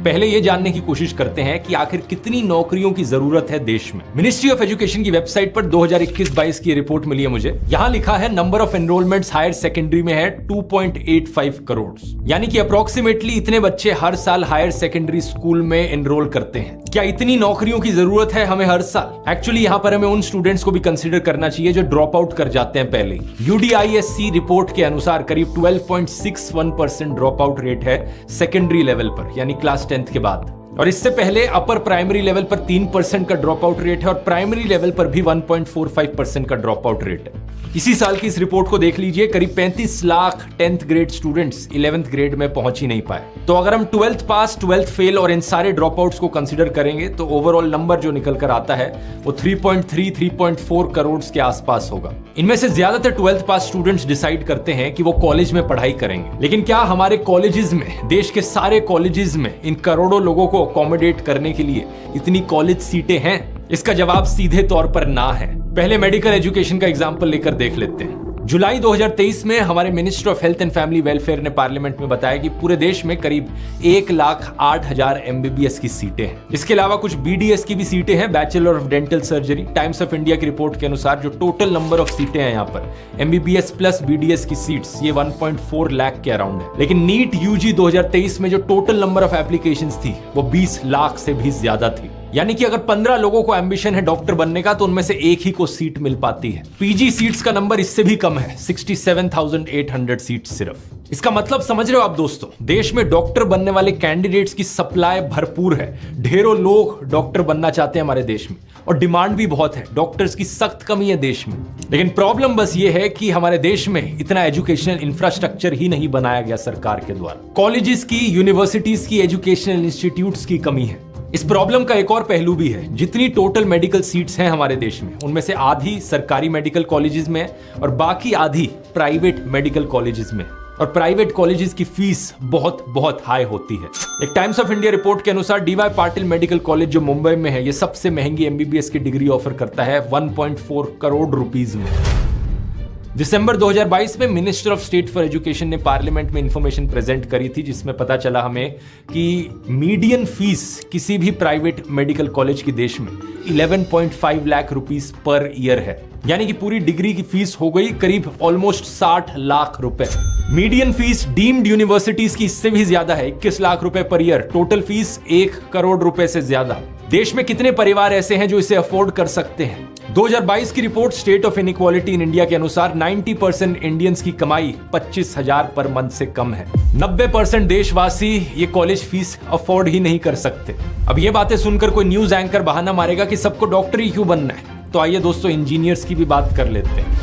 पहले ये जानने की कोशिश करते हैं कि आखिर कितनी नौकरियों की जरूरत है देश में। मिनिस्ट्री ऑफ एजुकेशन की वेबसाइट पर 2021-22 की रिपोर्ट मिली है मुझे। यहां लिखा है number of enrolments higher secondary में है 2.85 करोड़, यानी कि अप्रोक्सीमेटली इतने बच्चे हर साल हायर सेकेंडरी स्कूल में एनरोल करते हैं। क्या इतनी नौकरियों की जरूरत है हमें हर साल? एक्चुअली यहां पर हमें उन स्टूडेंट्स को भी कंसीडर करना चाहिए जो ड्रॉप आउट कर जाते हैं पहले। UDISC रिपोर्ट के अनुसार करीब 12.61% ड्रॉप आउट रेट है सेकेंडरी लेवल पर, यानी क्लास 10th के बाद। और इससे पहले अपर प्राइमरी लेवल पर 3% का ड्रॉप आउट रेट है और प्राइमरी लेवल पर भी 1.45% का ड्रॉप आउट रेट है। इसी साल की इस रिपोर्ट को देख लीजिए, करीब 35 lakh 10th grade students 11th grade में पहुंच ही नहीं पाए। तो अगर हम 12th पास, 12th फेल और इन सारे ड्रॉप आउट्स को कंसीडर करेंगे तो ओवरऑल नंबर जो निकल कर आता है वो 3.4 करोड़ के आसपास होगा। इनमें से ज्यादातर 12th पास स्टूडेंट्स डिसाइड करते हैं कि वो कॉलेज में पढ़ाई करेंगे, लेकिन क्या हमारे कॉलेजेस में, देश के सारे कॉलेजेस में इन करोड़ों लोगों को अकोमोडेट करने के लिए इतनी कॉलेज सीटें हैं? इसका जवाब सीधे तौर पर ना है। पहले मेडिकल एजुकेशन का एग्जांपल लेकर देख लेते हैं। जुलाई 2023 में हमारे minister of health and family welfare ने पार्लियामेंट में बताया कि पूरे देश में करीब 1,08,000 MBBS की सीटें हैं। इसके अलावा कुछ BDS की भी सीटें हैं, bachelor of dental surgery. Times of India की रिपोर्ट के अनुसार जो टोटल नंबर ऑफ सीटें हैं यहाँ पर MBBS प्लस BDS की सीट्स, ये 1.4 लाख के अराउंड है। लेकिन नीट UG 2023 में जो टोटल नंबर ऑफ एप्लीकेशंस थी वो 20 लाख से भी ज्यादा थी। यानी कि अगर 15 लोगों को एम्बिशन है डॉक्टर बनने का तो उनमें से एक ही को सीट मिल पाती है। PG सीट्स का नंबर इससे भी कम है, 67,800 सीट्स सिर्फ। इसका मतलब समझ रहे हो आप दोस्तों, देश में डॉक्टर बनने वाले कैंडिडेट्स की सप्लाई भरपूर है। ढेरों लोग डॉक्टर बनना चाहते हैं हमारे देश में और डिमांड भी बहुत है। डॉक्टर्स की सख्त कमी है देश में। लेकिन प्रॉब्लम बस ये है कि हमारे देश में इतना एजुकेशनल इंफ्रास्ट्रक्चर ही नहीं बनाया गया सरकार के द्वारा। कॉलेजेस की, यूनिवर्सिटीज की, एजुकेशनल इंस्टीट्यूट्स की कमी है। इस प्रॉब्लम का एक और पहलू भी है। जितनी टोटल मेडिकल सीट्स हैं हमारे देश में, उनमें से आधी सरकारी मेडिकल कॉलेजेस में और बाकी आधी प्राइवेट मेडिकल कॉलेजेस में। और प्राइवेट कॉलेजेस की फीस बहुत बहुत हाई होती है। एक टाइम्स ऑफ इंडिया रिपोर्ट के अनुसार DY पाटिल मेडिकल कॉलेज जो मुंबई में है, ये सबसे महंगी MBBS की डिग्री ऑफर करता है 1.4 करोड़ रुपीस में। दिसंबर 2022 में minister of state for education ने पार्लियामेंट में इंफॉर्मेशन प्रेजेंट करी थी, जिसमें पता चला हमें कि मीडियन फीस किसी भी प्राइवेट मेडिकल कॉलेज की देश में 11.5 लाख रुपीस पर ईयर है। यानी कि पूरी डिग्री की फीस हो गई करीब ऑलमोस्ट 60 लाख रुपए। मीडियन फीस डीम्ड यूनिवर्सिटीज की इससे भी ज्यादा है, 21 लाख रुपए per year. Total fees 1 crore रुपए से ज्यादा। देश में कितने परिवार ऐसे हैं जो इसे अफोर्ड कर सकते हैं? 2022 की report state of inequality in India के अनुसार 90% इंडियंस की कमाई 25,000 पर मंथ से कम है। 90% देशवासी ये कॉलेज फीस अफोर्ड ही नहीं कर सकते। अब ये बातें सुनकर कोई न्यूज एंकर बहाना मारेगा कि सबको डॉक्टर ही क्यों बनना है। तो आइए दोस्तों, इंजीनियर्स की भी बात कर लेते हैं।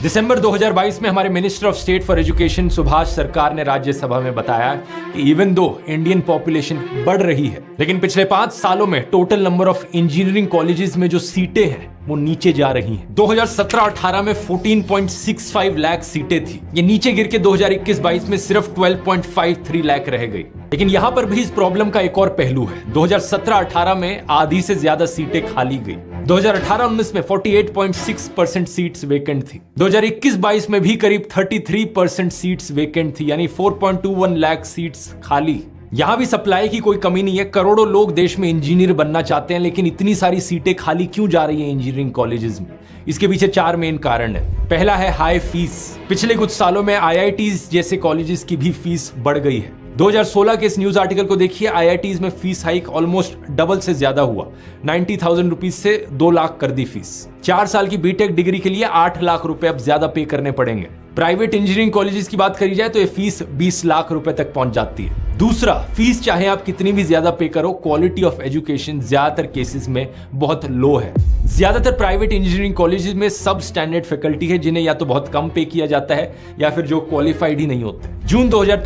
दिसंबर 2022 में हमारे minister of state for education Subhash सरकार ने राज्यसभा में बताया कि इवन दो इंडियन पॉपुलेशन बढ़ रही है, लेकिन पिछले 5 सालों में total number of engineering colleges में जो सीटें हैं वो नीचे जा रही हैं। 2017-18 में 14.65 लाख सीटें थी, ये नीचे गिर के 2021-22 में सिर्फ 12.53 लाख रह गई। लेकिन यहां पर भी इस प्रॉब्लम का एक और पहलू है। 2017-18 में आधी से ज्यादा सीटें खाली गई। 2018-19 में 48.6% सीट्स वेकेंट थी। 2021-22 में भी करीब 33% सीट्स वेकेंट थी, यानी 4.21 लाख सीट्स खाली। यहां भी सप्लाई की कोई कमी नहीं है। करोड़ों लोग देश में इंजीनियर बनना चाहते हैं, लेकिन इतनी सारी सीटें खाली क्यों जा रही हैं इंजीनियरिंग कॉलेजेस में? इसके पीछे 4 मेन कारण है। पहला है हाई फीस। पिछले कुछ सालों में IITs जैसे कॉलेजेस की भी फीस बढ़ गई है। 2016 के इस न्यूज आर्टिकल को देखिए, IITs में फीस हाइक ऑलमोस्ट डबल से ज्यादा हुआ। 90,000 रुपीज से 2 लाख कर दी फीस। 4 साल की बीटेक डिग्री के लिए 8 लाख रुपए अब ज्यादा पे करने पड़ेंगे। प्राइवेट इंजीनियरिंग कॉलेजेस की बात करी जाए तो ये फीस 20 लाख रुपए तक पहुंच जाती है। दूसरा, फीस चाहे आप कितनी भी ज्यादा पे करो, क्वालिटी ऑफ एजुकेशन ज्यादातर केसेस में बहुत लो है। ज्यादातर प्राइवेट इंजीनियरिंग कॉलेजेस में सब स्टैंडर्ड फैकल्टी है, जिन्हें या तो बहुत कम पे किया जाता है या फिर जो क्वालिफाइड ही नहीं होते। जून 2023